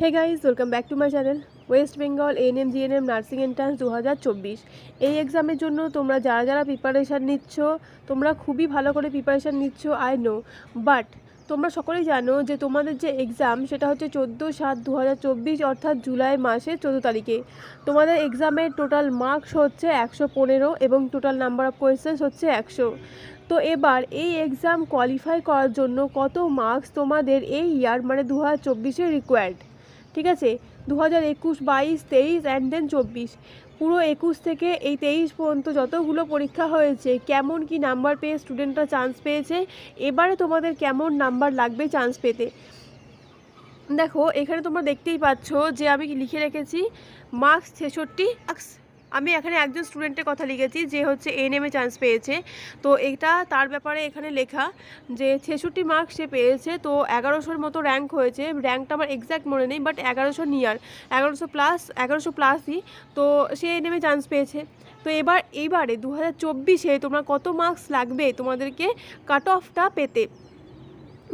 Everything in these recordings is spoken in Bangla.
Hey guys welcome back to my channel. West Bengal ANM GNM nursing entrance 2024 এই এক্সামের জন্য তোমরা যারা প্রিপারেশান নিচ্ছ তোমরা খুবই ভালো করে প্রিপারেশান নিচ্ছ আই নো, বাট তোমরা সকলেই জানো যে তোমাদের যে এক্সাম সেটা হচ্ছে 14/7/2024 অর্থাৎ জুলাই মাসের 14 তারিখে। তোমাদের এক্সামের টোটাল মার্কস হচ্ছে 115 এবং টোটাল নাম্বার অফ কোয়েশ্চেন্স হচ্ছে 100। তো এবার এই এক্সাম কোয়ালিফাই করার জন্য কত মার্কস তোমাদের এই ইয়ার মানে 2024-এ রিকোয়ার্ড, ঠিক আছে? 2021, 22, 23 অ্যান্ড দেন 24, পুরো 21 থেকে এই 23 পর্যন্ত যতগুলো পরীক্ষা হয়েছে কেমন কি নাম্বার পেয়ে স্টুডেন্টরা চান্স পেয়েছে, এবারে তোমাদের কেমন নাম্বার লাগবে চান্স পেতে। দেখো এখানে তোমরা দেখতেই পাচ্ছ যে আমি লিখে রেখেছি মার্কস 66। আমি এখানে একজন স্টুডেন্টের কথা লিখেছি যে হচ্ছে এএনএমে চান্স পেয়েছে, তো এটা তার ব্যাপারে এখানে লেখা যে 66 মার্কস সে পেয়েছে। তো 1100-র মতো র্যাঙ্ক হয়েছে, র্যাঙ্কটা আমার এক্স্যাক্ট মনে নেই, বাট 1100 নিয়ার, 1100 প্লাসই। তো সে এএনএমে চান্স পেয়েছে। তো এইবারে 2024-এ তোমরা কত মার্কস লাগবে তোমাদেরকে কাট অফটা পেতে।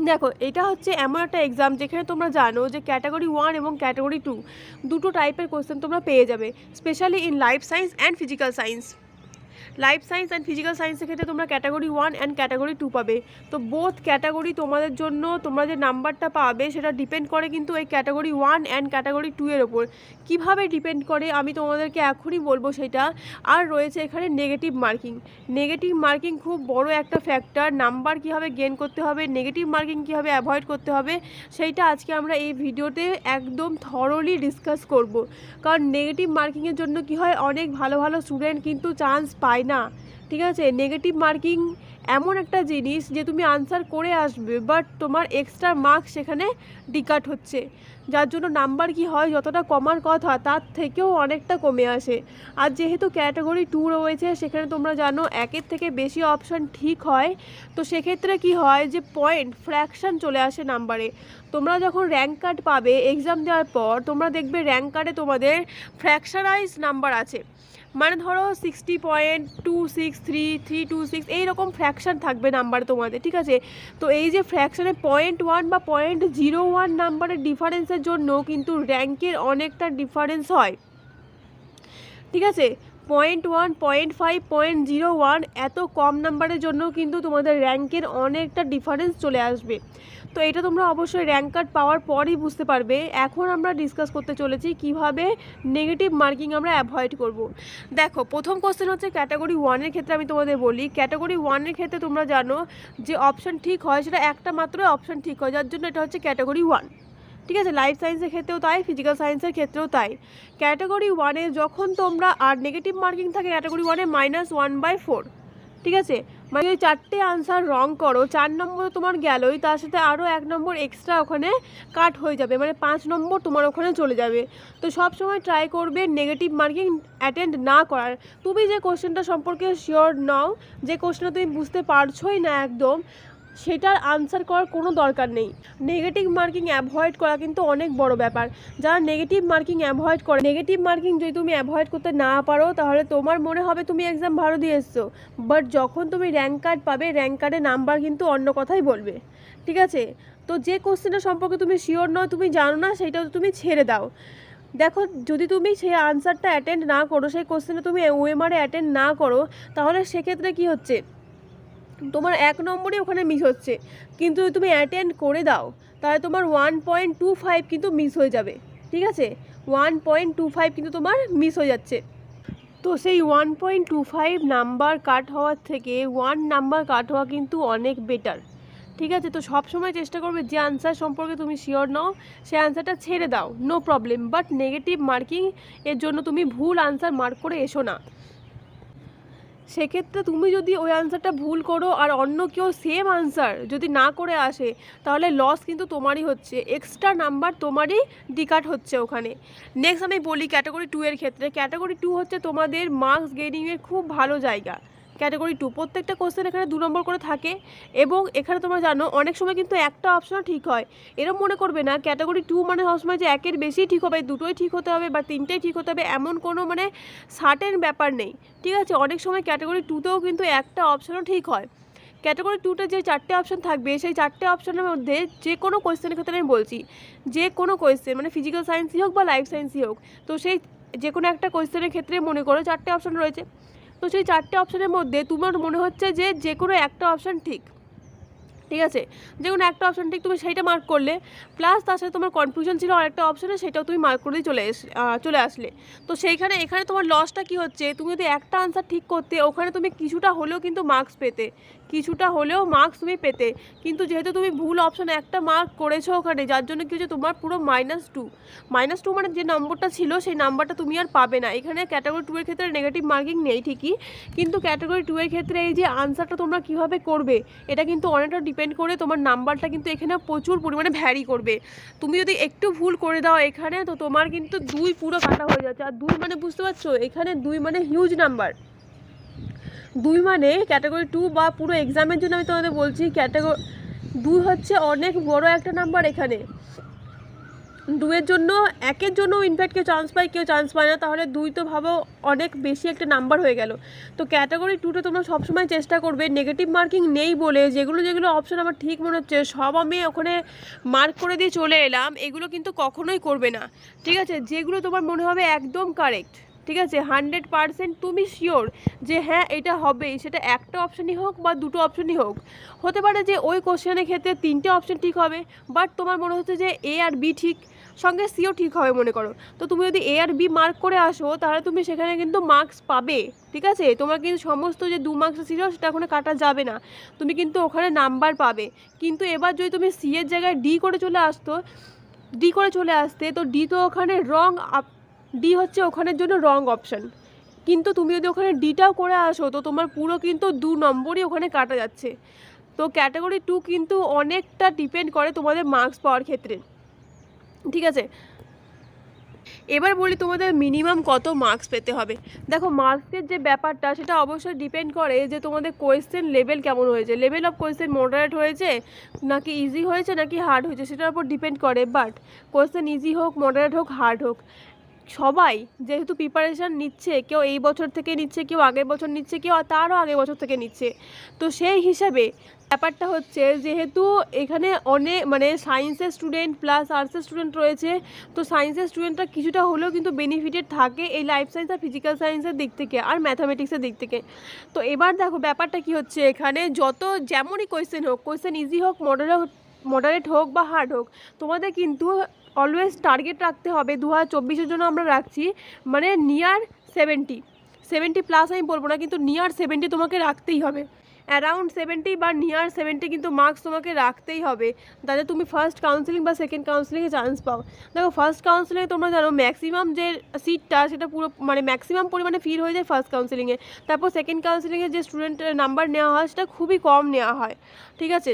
দেখো এটা হচ্ছে এমন একটা এক্সাম যেখানে তোমরা জানো যে ক্যাটাগরি 1 এবং ক্যাটাগরি 2 দুটো টাইপের কোশ্চেন তোমরা পেয়ে যাবে, specially in life science and physical science. Life science and physical সায়েন্সের ক্ষেত্রে তোমরা ক্যাটাগরি 1 অ্যান্ড ক্যাটাগরি 2 পাবে। তো বোথ ক্যাটাগরি তোমাদের জন্য তোমরা যে নাম্বারটা পাবে সেটা ডিপেন্ড করে কিন্তু এই ক্যাটাগরি 1 অ্যান্ড ক্যাটাগরি 2 এর ওপর। কীভাবে ডিপেন্ড করে আমি তোমাদেরকে এখনই বলবো সেটা। আর রয়েছে এখানে নেগেটিভ মার্কিং। নেগেটিভ মার্কিং খুব বড় একটা ফ্যাক্টর। নাম্বার কীভাবে গেন করতে হবে, নেগেটিভ মার্কিং কীভাবে অ্যাভয়েড করতে হবে, সেইটা আজকে আমরা এই ভিডিওতে একদম থরলি ডিসকাস করব। কারণ নেগেটিভ মার্কিংয়ের জন্য কি হয়, অনেক ভালো ভালো স্টুডেন্ট কিন্তু চান্স পায় না, ঠিক আছে? নেগেটিভ মার্কিং এমন একটা জিনিস যে তুমি আনসার করে আসবে বাট তোমার এক্সট্রা মার্কস সেখানে ডিকাট হচ্ছে, যার জন্য নাম্বার কি হয় যতটা কমার কথা তার থেকেও অনেকটা কমে আসে। আর যেহেতু ক্যাটাগরি 2 রয়েছে সেখানে তোমরা জানো একের থেকে বেশি অপশান ঠিক হয়, তো সেক্ষেত্রে কি হয় যে পয়েন্ট ফ্র্যাকশান চলে আসে নাম্বারে। তোমরা যখন র্যাঙ্ক কার্ড পাবে এক্সাম দেওয়ার পর তোমরা দেখবে র্যাঙ্ক কার্ডে তোমাদের ফ্র্যাকশনাইজ নাম্বার আছে, মানে ধরো 60.263 এইরকম ফ্র্যাকশান থাকবে নাম্বার তোমাদের, ঠিক আছে? তো এই যে ফ্র্যাকশানে 0.1 বা 0.01 নাম্বারের ডিফারেন্সের জন্য কিন্তু র্যাঙ্কের অনেকটা ডিফারেন্স হয়, ঠিক আছে? 0.1, 0.5, 0.01 এত কম নাম্বারের জন্য কিন্তু তোমাদের র্যাঙ্কের অনেকটা ডিফারেন্স চলে আসবে। তো এটা তোমরা অবশ্যই র্যাঙ্ক কার্ড পাওয়ার পরই বুঝতে পারবে। এখন আমরা ডিসকাস করতে চলেছি কিভাবে নেগেটিভ মার্কিং আমরা অ্যাভয়েড করব। দেখো প্রথম কোশ্চেন হচ্ছে ক্যাটাগরি 1-এর ক্ষেত্রে আমি তোমাদের বলি, ক্যাটাগরি 1-এর ক্ষেত্রে তোমরা জানো যে অপশান ঠিক হয় সেটা একটা মাত্র অপশান ঠিক হয়, যার জন্য এটা হচ্ছে ক্যাটাগরি 1, ঠিক আছে? লাইফ সায়েন্সের ক্ষেত্রেও তাই, ফিজিক্যাল সায়েন্সের ক্ষেত্রেও তাই। ক্যাটাগরি 1-এ যখন তোমরা আর নেগেটিভ মার্কিং থাকে ক্যাটাগরি 1-এ -1/4, ঠিক আছে? মানে যদি 4টে আনসার রং করো 4 নম্বর তোমার গেলই, তার সাথে আরও 1 নম্বর এক্সট্রা ওখানে কাট হয়ে যাবে, মানে 5 নম্বর তোমার ওখানে চলে যাবে। তো সব সময় ট্রাই করবে নেগেটিভ মার্কিং অ্যাটেন্ড না করার। তুমি যে কোশ্চেনটা সম্পর্কে শিওর নাও, যে কোশ্চেনটা তুমি বুঝতে পারছোই না একদম, সেটার আনসার করার কোনো দরকার নেই। নেগেটিভ মার্কিং অ্যাভয়েড করা কিন্তু অনেক বড় ব্যাপার। যারা নেগেটিভ মার্কিং অ্যাভয়েড করে, নেগেটিভ মার্কিং যদি তুমি অ্যাভয়েড করতে না পারো তাহলে তোমার মনে হবে তুমি এক্সাম ভালো দিয়ে এসছো, বাট যখন তুমি র্যাঙ্ক কার্ড পাবে র্যাঙ্ক কার্ডে নাম্বার কিন্তু অন্য কথাই বলবে, ঠিক আছে? তো যে কোশ্চেনটা সম্পর্কে তুমি শিওর নও, তুমি জানো না, সেইটা তুমি ছেড়ে দাও। দেখো যদি তুমি সেই আনসারটা অ্যাটেন্ড না করো, সেই কোশ্চেনটা তুমি ওএমআরে অ্যাটেন্ড না করো, তাহলে সেক্ষেত্রে কি হচ্ছে, তোমার 1 নম্বরই ওখানে মিস হচ্ছে। কিন্তু যদি তুমি অ্যাটেন্ড করে দাও তাহলে তোমার 1.25 কিন্তু মিস হয়ে যাবে, ঠিক আছে? 1.25 কিন্তু তোমার মিস হয়ে যাচ্ছে। তো সেই 1.25 নাম্বার কাট হওয়ার থেকে 1 নাম্বার কাট হওয়া কিন্তু অনেক বেটার, ঠিক আছে? তো সব সময় চেষ্টা করবে যে আনসার সম্পর্কে তুমি শিওর নাও সেই আনসারটা ছেড়ে দাও, no problem, but negative marking এর জন্য তুমি ভুল আনসার মার্ক করে এসো না। সেক্ষেত্রে তুমি যদি ওই আনসারটা ভুল করো আর অন্য কেউ সেম আনসার যদি না করে আসে, তাহলে লস কিন্তু তোমারই হচ্ছে, এক্সট্রা নাম্বার তোমারই ডিকাট হচ্ছে ওখানে। নেক্সট আমি বলি ক্যাটাগরি 2-এর ক্ষেত্রে। ক্যাটাগরি 2 হচ্ছে তোমাদের মার্কস গেইনিংয়ের খুব ভালো জায়গা। ক্যাটাগরি 2 প্রত্যেকটা কোশ্চেন এখানে 2 নম্বর করে থাকে, এবং এখানে তোমরা জানো অনেক সময় কিন্তু একটা অপশনও ঠিক হয়। এরকম মনে করবে না ক্যাটাগরি 2 মানে সবসময় যে একের বেশি ঠিক হবে, দুটোই ঠিক হতে হবে বা 3টেই ঠিক হতে হবে, এমন কোনো মানে সার্টেন ব্যাপার নেই, ঠিক আছে? অনেক সময় ক্যাটাগরি 2-তেও কিন্তু একটা অপশনও ঠিক হয়। ক্যাটাগরি 2তে যে 4টে অপশান থাকবে সেই 4টে অপশানের মধ্যে যে কোনো কোয়েশ্চেনের ক্ষেত্রে আমি বলছি, যে কোনো কোয়েশ্চেন মানে ফিজিক্যাল সায়েন্সই হোক বা লাইফ সায়েন্সই হোক, তো সেই যে কোনো একটা কোয়েশ্চেনের ক্ষেত্রে মনে করো 4টে অপশান রয়েছে। তো সেই 4টে অপশানের মধ্যে তোমার মনে হচ্ছে যে কোনো একটা অপশান ঠিক, ঠিক আছে, যে কোনো একটা অপশান ঠিক, তুমি সেইটা মার্ক করলে, প্লাস তার সাথে তোমার কনফিউশন ছিল আরেকটা অপশানে, সেটাও তুমি মার্ক করে দিয়ে চলে আসলে। তো সেইখানে এখানে তোমার লসটা কী হচ্ছে, তুমি যদি একটা আনসার ঠিক করতে ওখানে তুমি কিছুটা হলেও কিন্তু মার্কস পেতে, কিছুটা হলেও মার্কস তুমি পেতে, কিন্তু যেহেতু তুমি ভুল অপশানে একটা মার্ক করেছো ওখানে, যার জন্য কি হচ্ছে তোমার পুরো -2 মানে যে নম্বরটা ছিল সেই নাম্বারটা তুমি আর পাবে না। এখানে ক্যাটাগরি 2 এর ক্ষেত্রে নেগেটিভ মার্কিং নেই ঠিকই, কিন্তু ক্যাটাগরি 2 এর ক্ষেত্রে এই যে আনসারটা তোমরা কীভাবে করবে এটা কিন্তু অনেকটা ডিপেন্ড করে, তোমার নাম্বারটা কিন্তু এখানে প্রচুর পরিমাণে ভ্যারি করবে। তুমি যদি একটু ভুল করে দাও এখানে, তো তোমার কিন্তু 2 পুরো কাটা হয়ে যাচ্ছে। আর 2 মানে বুঝতে পারছো, এখানে 2 মানে হিউজ নাম্বার। 2 মানে ক্যাটাগরি 2 বা পুরো এক্সামের জন্য আমি তোমাদের বলছি, ক্যাটাগরি 2 হচ্ছে অনেক বড় একটা নাম্বার। এখানে 2 এর জন্য, 1-এর জন্য ইনফ্যাক্ট কেউ চান্স পায়, কেউ চান্স পায় না, তাহলে 2 তো ভাবো অনেক বেশি একটা নাম্বার হয়ে গেল। তো ক্যাটাগরি 2তে তোমরা সবসময় চেষ্টা করবে, নেগেটিভ মার্কিং নেই বলে যেগুলো অপশান আমার ঠিক মনে হচ্ছে সব আমি ওখানে মার্ক করে দিয়ে চলে এলাম, এগুলো কিন্তু কখনোই করবে না, ঠিক আছে। যেগুলো তোমার মনে হবে একদম কারেক্ট, ঠিক আছে, 100% তুমি শিওর যে হ্যাঁ এটা হবেই, সেটা একটা অপশানই হোক বা দুটো অপশানই হোক, হতে পারে যে ওই কোশ্চেনের ক্ষেত্রে 3টে অপশান ঠিক হবে, বাট তোমার মনে হচ্ছে যে এ আর বি ঠিক, সঙ্গে সিও ঠিক হবে মনে করো। তো তুমি যদি এ আর বি মার্ক করে আসো তাহলে তুমি সেখানে কিন্তু মার্কস পাবে, ঠিক আছে। তোমার কিন্তু সমস্ত যে 2 মার্কস ছিল সেটা ওখানে কাটা যাবে না, তুমি কিন্তু ওখানে নাম্বার পাবে। কিন্তু এবার যদি তুমি সি এর জায়গায় ডি করে চলে আসতে, তো ডি তো ওখানে ডি হচ্ছে ওখানের জন্য রং অপশান, কিন্তু তুমি যদি ওখানে ডিটাও করে আসো তো তোমার পুরো কিন্তু 2 নম্বরই ওখানে কাটা যাচ্ছে। তো ক্যাটাগরি 2 কিন্তু অনেকটা ডিপেন্ড করে তোমাদের মার্কস পাওয়ার ক্ষেত্রে, ঠিক আছে। এবার বলি তোমাদের মিনিমাম কত মার্কস পেতে হবে। দেখো মার্কসের যে ব্যাপারটা সেটা অবশ্যই ডিপেন্ড করে যে তোমাদের কোয়েশ্চেন লেভেল কেমন হয়েছে, লেভেল অফ কোয়েশ্চেন মডারেট হয়েছে নাকি ইজি হয়েছে নাকি হার্ড হয়েছে, সেটার উপর ডিপেন্ড করে। বাট কোয়েশ্চেন ইজি হোক, মডারেট হোক, হার্ড হোক, সবাই যেহেতু প্রিপারেশান নিচ্ছে, কেউ এই বছর থেকে নিচ্ছে, কেউ আগের বছর নিচ্ছে, কেউ তারও আগের বছর থেকে নিচ্ছে, তো সেই হিসাবে ব্যাপারটা হচ্ছে যেহেতু এখানে অনেক মানে সায়েন্সের স্টুডেন্ট প্লাস আর্টসের স্টুডেন্ট রয়েছে, তো সায়েন্সের স্টুডেন্টরা কিছুটা হলেও কিন্তু বেনিফিটেড থাকে এই লাইফ সায়েন্স আর ফিজিক্যাল সায়েন্সের দিক থেকে আর ম্যাথামেটিক্সের দিক থেকে। তো এবার দেখো ব্যাপারটা কি হচ্ছে, এখানে যেমনই কোয়েশ্চেন হোক, কোয়েশ্চেন ইজি হোক, মডারেট হোক বা হার্ড হোক, তোমাদের কিন্তু অলওয়েজ টার্গেট রাখতে হবে। 2024-এর জন্য আমরা রাখছি মানে নিয়ার 70 প্লাস আমি বলবো না, কিন্তু নিয়ার 70 তোমাকে রাখতেই হবে, অ্যারাউন্ড 70 বা নিয়ার 70 কিন্তু মার্কস তোমাকে রাখতেই হবে, যাতে তুমি ফার্স্ট কাউন্সেলিং বা সেকেন্ড কাউন্সেলিংয়ে চান্স পাও। দেখো ফার্স্ট কাউন্সেলিংয়ে তোমরা জানো ম্যাক্সিমাম যে সিটটা সেটা পুরো মানে ম্যাক্সিমাম পরিমাণে ফিল হয়ে যায় ফার্স্ট কাউন্সেলিংয়ে, তারপর সেকেন্ড কাউন্সেলিংয়ে যে স্টুডেন্টের নাম্বার নেওয়া হয় সেটা খুবই কম নেওয়া হয়, ঠিক আছে।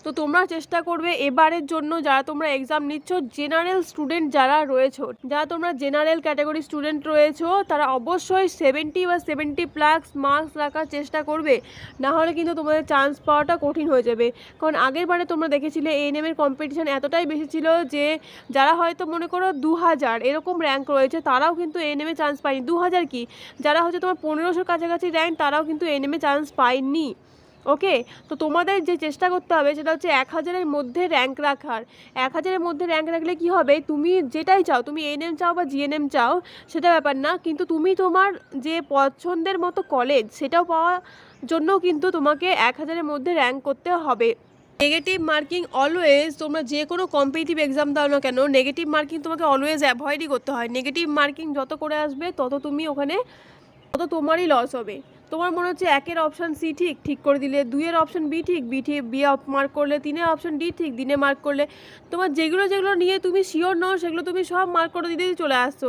তো তোমরা চেষ্টা করবে এবারের জন্য যারা তোমরা এক্সাম নিচ্ছ, জেনারেল স্টুডেন্ট যারা রয়েছো, যারা তোমরা জেনারেল ক্যাটাগরি স্টুডেন্ট রয়েছো, তারা অবশ্যই 70 বা 70+ মার্কস রাখার চেষ্টা করবে, না হলে কিন্তু তোমাদের চান্স পাওয়াটা কঠিন হয়ে যাবে। কারণ আগের বারে তোমরা দেখেছিলে এএনএমের কম্পিটিশান এতটাই বেশি ছিল যে যারা হয়তো মনে করো 2000 এরকম র্যাঙ্ক রয়েছে তারাও কিন্তু এএনএমে চান্স পায়নি। 2000 কি, যারা হচ্ছে তোমার 1500 কাছাকাছি র্যাঙ্ক তারাও কিন্তু এএনএমে চান্স পায়নি। ওকে, তো তোমাদের যে চেষ্টা করতে হবে সেটা হচ্ছে 1000-এর মধ্যে র্যাঙ্ক রাখার। 1000-এর মধ্যে র্যাঙ্ক রাখলে কি হবে, তুমি যেটাই চাও, তুমি এএনএম চাও বা জিএনএম চাও সেটা ব্যাপার না, কিন্তু তুমি তোমার যে পছন্দের মতো কলেজ সেটাও পাওয়ার জন্য কিন্তু তোমাকে 1000-এর মধ্যে র্যাঙ্ক করতে হবে। নেগেটিভ মার্কিং অলওয়েজ, তোমরা যে কোনো কম্পিটিটিভ এক্সাম দাও না কেন, নেগেটিভ মার্কিং তোমাকে অলওয়েজ অ্যাভয়েডই করতে হয়। নেগেটিভ মার্কিং যত করে আসবে তত তুমি ওখানে তত তোমারই লস হবে। তোমার মনে হচ্ছে 1-এর অপশান সি ঠিক করে দিলে, 2-এর অপশান বি বি মার্ক করলে, 3-এর অপশান ডি ঠিক, দিনে মার্ক করলে, তোমার যেগুলো নিয়ে তুমি শিওর নও সেগুলো তুমি সব মার্ক করে দিতে চলে আসছো।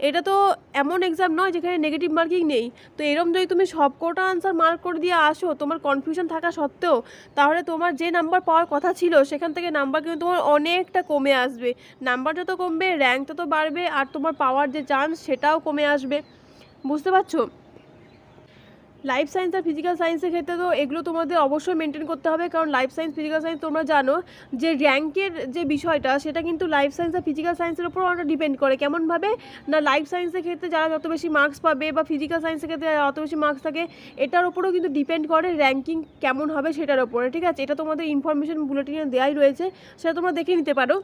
এটা তো এমন এক্সাম নয় যেখানে নেগেটিভ মার্কিং নেই। তো এরকম যদি তুমি সব কটা আনসার মার্ক করে দিয়ে আসো তোমার কনফিউশন থাকা সত্ত্বেও, তাহলে তোমার যে নাম্বার পাওয়ার কথা ছিল সেখান থেকে নাম্বার কিন্তু তোমার অনেকটা কমে আসবে। নাম্বার যত কমবে র্যাঙ্ক তত বাড়বে, আর তোমার পাওয়ার যে চান্স সেটাও কমে আসবে, বুঝতে পারছো। লাইফ সায়েন্স আর ফিজিক্যাল সায়েন্সের ক্ষেত্রে তো এগুলো তোমাদের অবশ্যই মেনটেন করতে হবে, কারণ লাইফ সায়েন্স ফিজিক্যাল সায়েন্স তোমরা জানো যে র্যাঙ্কের যে বিষয়টা সেটা কিন্তু লাইফ সায়েন্স আর ফিজিক্যাল সায়েন্সের উপর অনেকটা ডিপেন্ড করে। কেমনভাবে না, লাইফ সায়েন্সের ক্ষেত্রে যারা যত বেশি মার্কস পাবে বা ফিজিক্যাল সায়েন্সের ক্ষেত্রে যারা যত বেশি মার্কস থাকে এটার উপরেও কিন্তু ডিপেন্ড করে র্যাঙ্কিং কেমন হবে সেটার উপরে। ঠিক আছে, এটা তোমাদের ইনফরমেশন বুলেটিনে দেওয়াই রয়েছে, সেটা তোমরা দেখে নিতে পারো।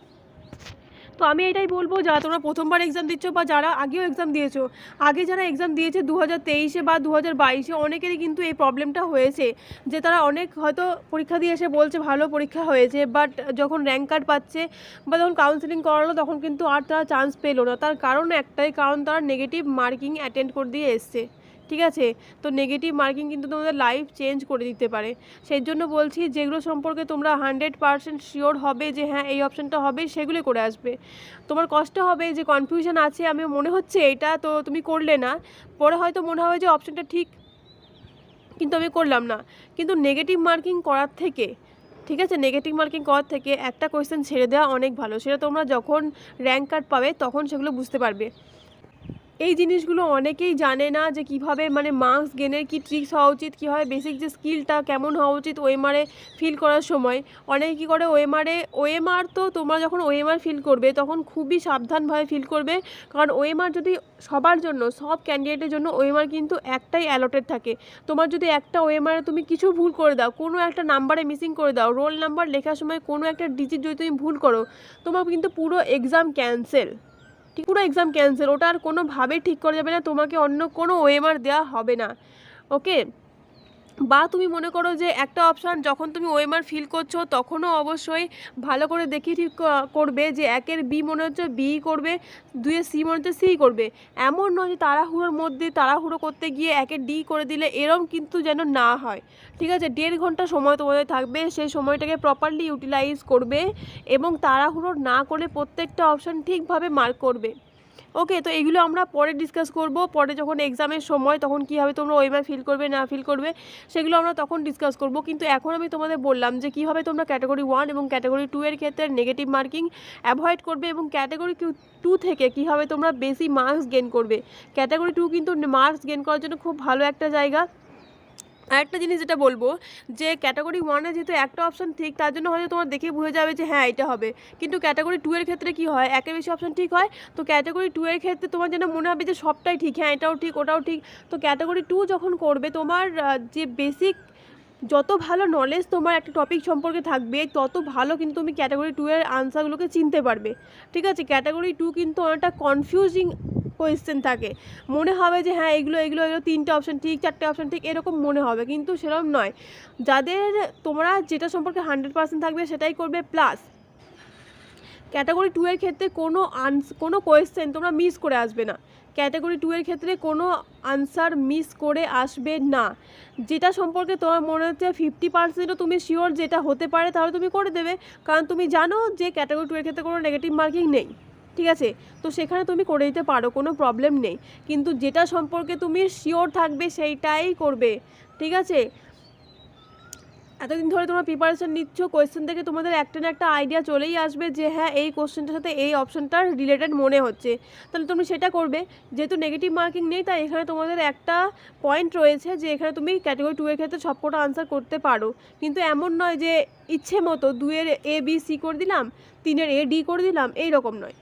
তো আমি এটাই বলবো, যারা তোমরা প্রথমবার এক্সাম দিচ্ছ বা যারা আগেও এক্সাম দিয়েছো, আগে যারা এক্সাম দিয়েছে 2023-এ বা 2022-এ, অনেকেরই কিন্তু এই প্রবলেমটা হয়েছে যে তারা অনেক হয়তো পরীক্ষা দিয়ে এসে বলছে ভালো পরীক্ষা হয়েছে, বাট যখন র্যাঙ্ক কার্ড পাচ্ছে বা যখন কাউন্সেলিং করালো তখন কিন্তু আর তারা চান্স পেলো না। তার কারণ একটাই, কারণ তারা নেগেটিভ মার্কিং অ্যাটেন্ড করে দিয়ে এসছে। ঠিক আছে, তো নেগেটিভ মার্কিং কিন্তু তোমাদের লাইফ চেঞ্জ করে দিতে পারে। সেই জন্য বলছি, যেগুলো সম্পর্কে তোমরা 100% শিওর হবে যে হ্যাঁ এই অপশানটা হবে, সেগুলো করে আসবে। তোমার কষ্ট হবে যে কনফিউশন আছে, আমি মনে হচ্ছে এটা, তো তুমি করলে না, পরে হয়তো মনে হবে যে অপশানটা ঠিক কিন্তু আমি করলাম না। কিন্তু নেগেটিভ মার্কিং করার থেকে, ঠিক আছে, নেগেটিভ মার্কিং করার থেকে একটা কোয়েশ্চেন ছেড়ে দেওয়া অনেক ভালো। সেটা তোমরা যখন র্যাঙ্ক কার্ড পাবে তখন সেগুলো বুঝতে পারবে। এই জিনিসগুলো অনেকেই জানে না যে কিভাবে মানে মার্কস গেনের কী ট্রিক্স হওয়া উচিত, কীভাবে বেসিক যে স্কিলটা কেমন হওয়া উচিত ওএমআরে ফিল করার সময়। অনেকে কী করে ওএমআর তো তোমরা যখন ওএমআর ফিল করবে তখন খুবই সাবধানভাবে ফিল করবে, কারণ ওএমআর যদি সবার জন্য, সব ক্যান্ডিডেটের জন্য ওএমআর কিন্তু একটাই অ্যালটেড থাকে। তোমার যদি একটা ওএমআরে তুমি কিছু ভুল করে দাও, কোনো একটা নাম্বারে মিসিং করে দাও, রোল নাম্বার লেখার সময় কোনো একটা ডিজিট যদি তুমি ভুল করো, তোমার কিন্তু পুরো এক্সাম ক্যান্সেল। পুরো এক্সাম ক্যান্সেল, ওটা আর কোনোভাবেই ঠিক করা যাবে না, তোমাকে অন্য কোনো ওএমআর দেওয়া হবে না। ওকে, বা তুমি মনে করো যে একটা অপশান যখন তুমি ওএমআর ফিল করছো তখনও অবশ্যই ভালো করে দেখে ঠিক করবে যে 1-এর বি মনে হচ্ছে বি করবে, 2-এর সি মনে হচ্ছে সি করবে। এমন নয় যে তাড়াহুড়োর মধ্যে তাড়াহুড়ো করতে গিয়ে 1-এর ডি করে দিলে, এরম কিন্তু যেন না হয়। ঠিক আছে, 1.5 ঘন্টা সময় তোমাদের থাকবে, সেই সময়টাকে প্রপারলি ইউটিলাইজ করবে এবং তাড়াহুড়ো না করে প্রত্যেকটা অপশান ঠিকভাবে মার্ক করবে। ওকে, তো এগুলো আমরা পরে ডিসকাস করব, পরে যখন এক্সামের সময় তখন কীভাবে তোমরা ওএমআর ফিল করবে না ফিল করবে সেগুলো আমরা তখন ডিসকাস করব। কিন্তু এখন আমি তোমাদের বললাম যে কীভাবে তোমরা ক্যাটাগরি 1 এবং ক্যাটাগরি 2 এর ক্ষেত্রে নেগেটিভ মার্কিং অ্যাভয়েড করবে এবং ক্যাটাগরি 2 থেকে কীভাবে তোমরা বেশি মার্কস গেন করবে। ক্যাটাগরি 2 কিন্তু মার্কস গেন করার জন্য খুব ভালো একটা জায়গা। আরেকটা জিনিস যেটা বলবো, যে ক্যাটাগরি 1-এ যেহেতু একটা অপশান ঠিক, তার জন্য হয়তো তোমার দেখে বুঝে যাবে যে হ্যাঁ এটা হবে। কিন্তু ক্যাটাগরি 2 এর ক্ষেত্রে কী হয়, একের বেশি অপশান ঠিক হয়। তো ক্যাটাগরি 2 এর ক্ষেত্রে তোমার যেন মনে হবে যে সবটাই ঠিক, হ্যাঁ এটাও ঠিক ওটাও ঠিক। তো ক্যাটাগরি 2 যখন করবে, তোমার যে বেসিক যত ভালো নলেজ তোমার একটা টপিক সম্পর্কে থাকবে, তত ভালো কিন্তু তুমি ক্যাটাগরি 2 এর আনসারগুলোকে চিনতে পারবে। ঠিক আছে, ক্যাটাগরি 2 কিন্তু অনেকটা কনফিউজিং কোয়েশ্চেন থাকে, মনে হবে যে হ্যাঁ এগুলো 3টে অপশান ঠিক, 4টে অপশান ঠিক, এরকম মনে হবে, কিন্তু সেরকম নয়। যাদের তোমরা যেটা সম্পর্কে 100% থাকবে সেটাই করবে। প্লাস ক্যাটাগরি 2 এর ক্ষেত্রে কোনো কোয়েশ্চেন তোমরা মিস করে আসবে না। ক্যাটাগরি 2 এর ক্ষেত্রে কোনো আনসার মিস করে আসবে না। যেটা সম্পর্কে তোমার মনে হচ্ছে 50%ও তুমি শিওর যেটা হতে পারে, তাহলে তুমি করে দেবে, কারণ তুমি জানো যে ক্যাটাগরি 2 এর ক্ষেত্রে কোনো নেগেটিভ মার্কিং নেই। ঠিক আছে, তো সেখানে তুমি করে দিতে পারো, কোনো প্রবলেম নেই। কিন্তু যেটা সম্পর্কে তুমি শিওর থাকবে সেইটাই করবে। ঠিক আছে, এতদিন ধরে তোমরা প্রিপারেশান নিচ্ছ, কোয়েশ্চেন থেকে তোমাদের একটা না একটা আইডিয়া চলেই আসবে যে হ্যাঁ এই কোয়েশ্চেনটার সাথে এই অপশানটার রিলেটেড মনে হচ্ছে, তাহলে তুমি সেটা করবে। যেহেতু নেগেটিভ মার্কিং নেই, তাই এখানে তোমাদের একটা পয়েন্ট রয়েছে যে এখানে তুমি ক্যাটাগরি 2 এর ক্ষেত্রে সবকটা আনসার করতে পারো। কিন্তু এমন নয় যে ইচ্ছে মতো 2-এর এ বি সি করে দিলাম, 3-এর এ ডি করে দিলাম, এই রকম নয়।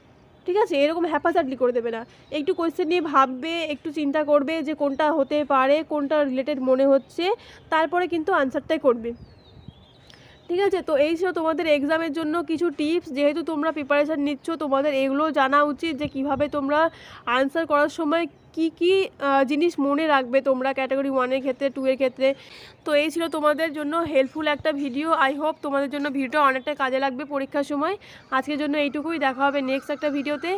ঠিক আছে, এরকম হ্যাপাচাটলি করে দেবে না, একটু কোয়েশ্চেন নিয়ে ভাববে, একটু চিন্তা করবে যে কোনটা হতে পারে, কোনটা রিলেটেড মনে হচ্ছে, তারপরে কিন্তু আনসারটাই করবে। ঠিক আছে, তো এই ছিল তোমাদের এক্সামের জন্য কিছু টিপস। যেহেতু তোমরা প্রিপারেশান নিচ্ছ, তোমাদের এগুলো জানা উচিত যে কিভাবে তোমরা আনসার করার সময় কি কি জিনিস মনে রাখবে তোমরা ক্যাটাগরি 1-এর ক্ষেত্রে, 2 এর ক্ষেত্রে। তো এই ছিল তোমাদের জন্য হেল্পফুল একটা ভিডিও। আই হোপ তোমাদের জন্য ভিডিওটা অনেকটা কাজে লাগবে পরীক্ষার সময়। আজকের জন্য এইটুকুই, দেখা হবে নেক্সট একটা ভিডিওতে।